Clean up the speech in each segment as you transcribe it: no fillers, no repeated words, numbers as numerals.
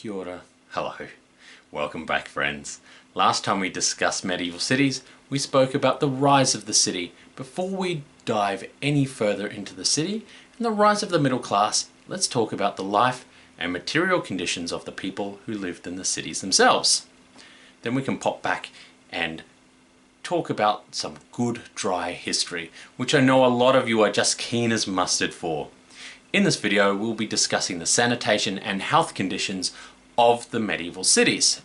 Kia ora. Hello. Welcome back, friends. Last time we discussed medieval cities, we spoke about the rise of the city. Before we dive any further into the city and the rise of the middle class, let's talk about the life and material conditions of the people who lived in the cities themselves. Then we can pop back and talk about some good dry history, which I know a lot of you are just keen as mustard for. In this video, we'll be discussing the sanitation and health conditions of the medieval cities.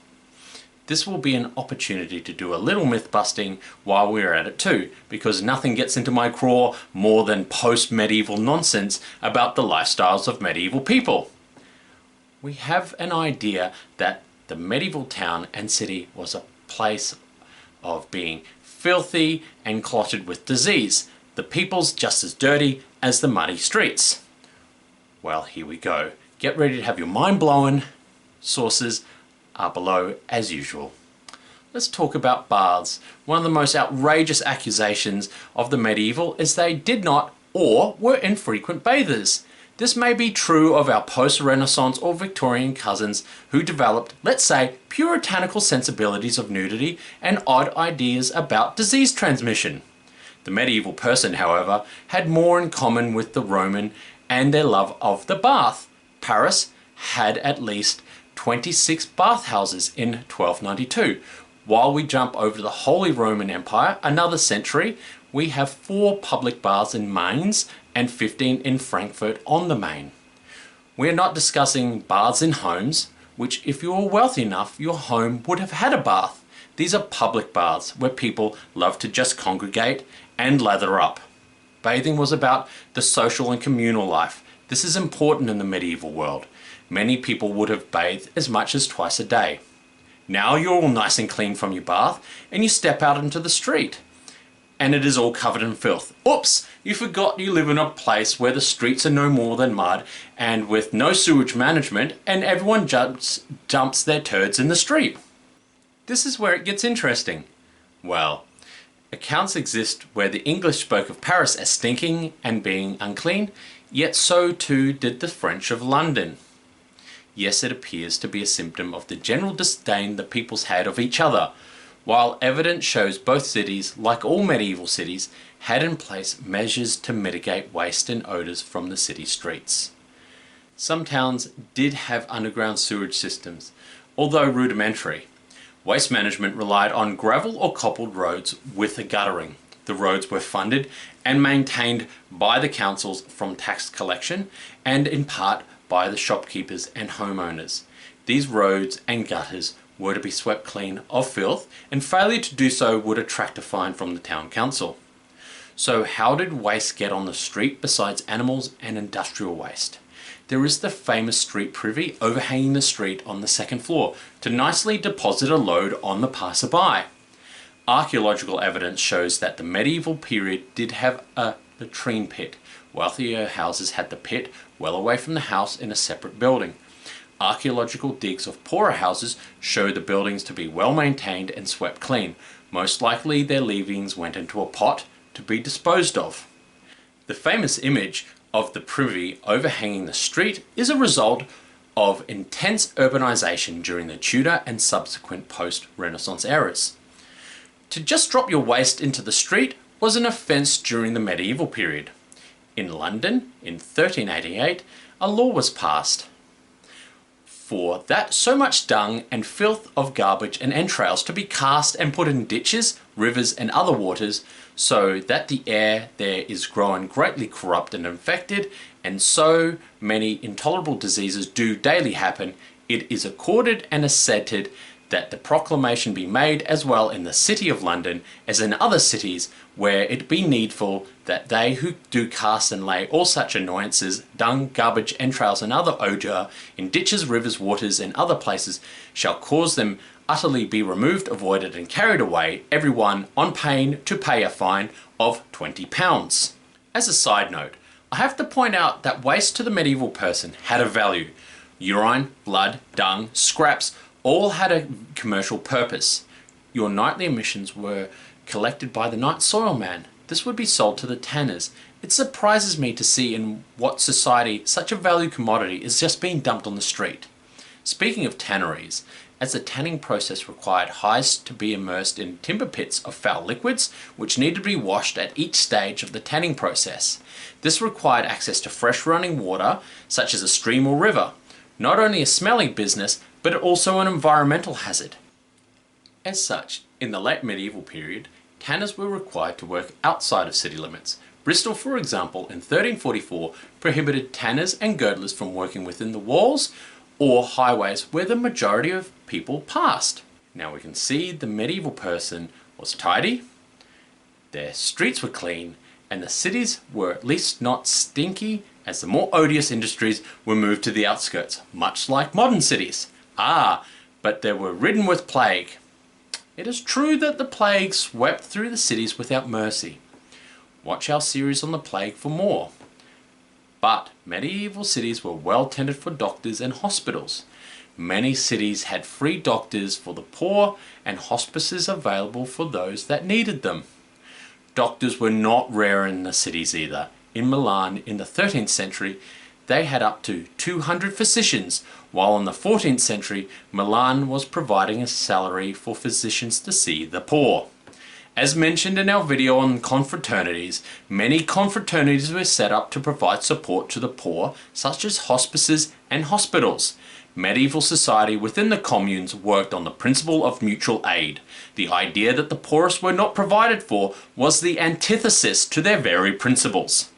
This will be an opportunity to do a little myth busting while we're at it too, because nothing gets into my craw more than post-medieval nonsense about the lifestyles of medieval people. We have an idea that the medieval town and city was a place of being filthy and clotted with disease, the people's just as dirty as the muddy streets. Well, here we go. Get ready to have your mind blown. Sources are below as usual. Let's talk about baths. One of the most outrageous accusations of the medieval is they did not or were infrequent bathers. This may be true of our post-Renaissance or Victorian cousins who developed, let's say, puritanical sensibilities of nudity and odd ideas about disease transmission. The medieval person, however, had more in common with the Roman and their love of the bath. Paris had at least 26 bathhouses in 1292. While we jump over to the Holy Roman Empire, another century, we have 4 public baths in Mainz and 15 in Frankfurt on the Main. We are not discussing baths in homes, which if you were wealthy enough, your home would have had a bath. These are public baths where people love to just congregate and lather up. Bathing was about the social and communal life. This is important in the medieval world. Many people would have bathed as much as twice a day. Now you're all nice and clean from your bath and you step out into the street and it is all covered in filth. Oops, you forgot you live in a place where the streets are no more than mud and with no sewage management, and everyone dumps their turds in the street. This is where it gets interesting. Well, accounts exist where the English spoke of Paris as stinking and being unclean, yet so too did the French of London. Yes, it appears to be a symptom of the general disdain the peoples had of each other, while evidence shows both cities, like all medieval cities, had in place measures to mitigate waste and odours from the city streets. Some towns did have underground sewage systems, although rudimentary. Waste management relied on gravel or cobbled roads with a guttering. The roads were funded and maintained by the councils from tax collection and in part by the shopkeepers and homeowners. These roads and gutters were to be swept clean of filth, and failure to do so would attract a fine from the town council. So how did waste get on the street besides animals and industrial waste? There is the famous street privy overhanging the street on the second floor to nicely deposit a load on the passerby. Archaeological evidence shows that the medieval period did have a latrine pit. Wealthier houses had the pit well away from the house in a separate building. Archaeological digs of poorer houses show the buildings to be well maintained and swept clean. Most likely their leavings went into a pot to be disposed of. The famous image of the privy overhanging the street is a result of intense urbanization during the Tudor and subsequent post-Renaissance eras. To just drop your waste into the street was an offence during the medieval period. In London, in 1388, a law was passed for that so much dung and filth of garbage and entrails to be cast and put in ditches, rivers and other waters, so that the air there is grown greatly corrupt and infected, and so many intolerable diseases do daily happen, it is accorded and assented that the proclamation be made as well in the city of London as in other cities where it be needful that they who do cast and lay all such annoyances, dung, garbage, entrails and other odour in ditches, rivers, waters and other places shall cause them utterly be removed, avoided and carried away, every one on pain to pay a fine of £20. As a side note, I have to point out that waste to the medieval person had a value. Urine, blood, dung, scraps all had a commercial purpose. Your nightly emissions were collected by the night soil man. This would be sold to the tanners. It surprises me to see in what society such a valued commodity is just being dumped on the street. Speaking of tanneries, as the tanning process required hides to be immersed in timber pits of foul liquids, which needed to be washed at each stage of the tanning process. This required access to fresh running water, such as a stream or river. Not only a smelly business, but also an environmental hazard. As such, in the late medieval period, tanners were required to work outside of city limits. Bristol, for example, in 1344 prohibited tanners and girdlers from working within the walls or highways where the majority of people passed. Now we can see the medieval person was tidy, their streets were clean, and the cities were at least not stinky, as the more odious industries were moved to the outskirts, much like modern cities. But they were ridden with plague. It is true that the plague swept through the cities without mercy. Watch our series on the plague for more. But medieval cities were well tended for doctors and hospitals. Many cities had free doctors for the poor and hospices available for those that needed them. Doctors were not rare in the cities either. In Milan in the 13th century, they had up to 200 physicians, while in the 14th century, Milan was providing a salary for physicians to see the poor. As mentioned in our video on confraternities, many confraternities were set up to provide support to the poor, such as hospices and hospitals. Medieval society within the communes worked on the principle of mutual aid. The idea that the poorest were not provided for was the antithesis to their very principles.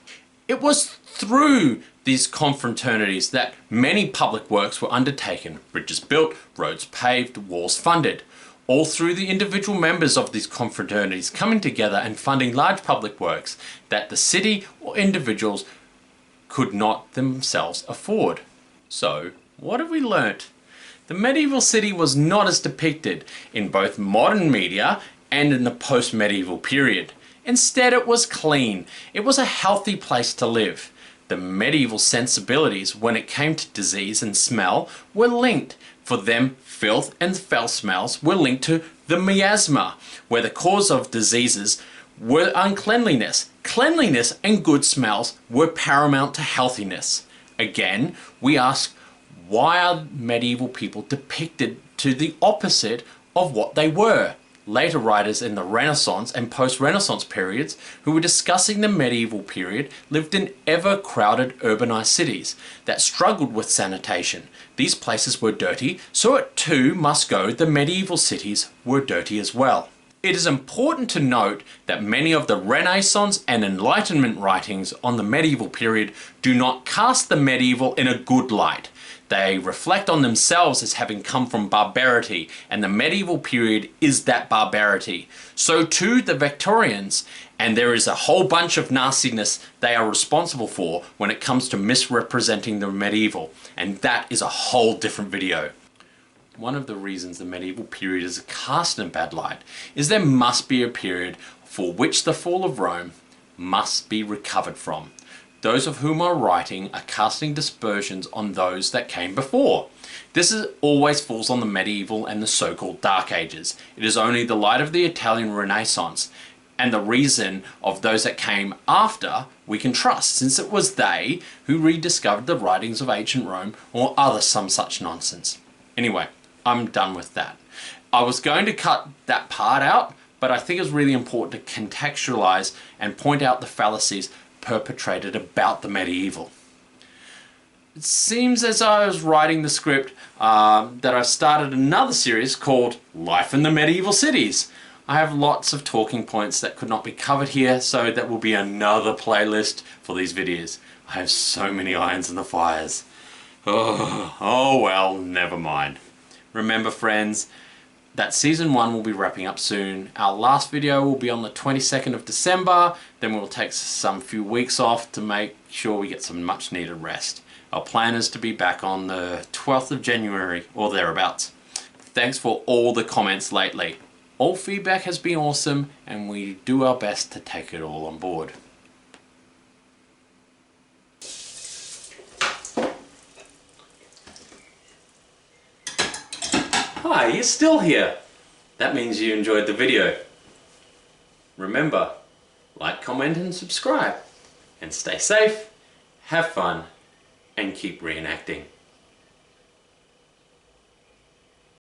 It was through these confraternities that many public works were undertaken, bridges built, roads paved, walls funded. All through the individual members of these confraternities coming together and funding large public works that the city or individuals could not themselves afford. So, what have we learnt? The medieval city was not as depicted in both modern media and in the post-medieval period. Instead, it was clean. It was a healthy place to live. The medieval sensibilities when it came to disease and smell were linked. For them, filth and foul smells were linked to the miasma, where the cause of diseases were uncleanliness. Cleanliness and good smells were paramount to healthiness. Again, we ask, why are medieval people depicted to the opposite of what they were? Later writers in the Renaissance and post-Renaissance periods who were discussing the medieval period lived in ever-crowded urbanized cities that struggled with sanitation. These places were dirty, so it too must go the medieval cities were dirty as well. It is important to note that many of the Renaissance and Enlightenment writings on the medieval period do not cast the medieval in a good light. They reflect on themselves as having come from barbarity, and the medieval period is that barbarity. So too the Victorians, and there is a whole bunch of nastiness they are responsible for when it comes to misrepresenting the medieval, and that is a whole different video. One of the reasons the medieval period is cast in a bad light is there must be a period for which the fall of Rome must be recovered from. Those of whom are writing are casting dispersions on those that came before. This always falls on the medieval and the so-called Dark Ages. It is only the light of the Italian Renaissance and the reason of those that came after we can trust, since it was they who rediscovered the writings of ancient Rome or some such nonsense. Anyway, I'm done with that. I was going to cut that part out, but I think it's really important to contextualize and point out the fallacies perpetrated about the medieval. It seems as I was writing the script that I started another series called Life in the Medieval Cities. I have lots of talking points that could not be covered here, so that will be another playlist for these videos. I have so many irons in the fires. Oh well, never mind. Remember friends, that season 1 will be wrapping up soon. Our last video will be on the 22nd of December, then we'll take some few weeks off to make sure we get some much needed rest. Our plan is to be back on the 12th of January or thereabouts. Thanks for all the comments lately. All feedback has been awesome and we do our best to take it all on board. Hi, you're still here. That means you enjoyed the video. Remember, like, comment and subscribe. And stay safe, have fun, and keep reenacting.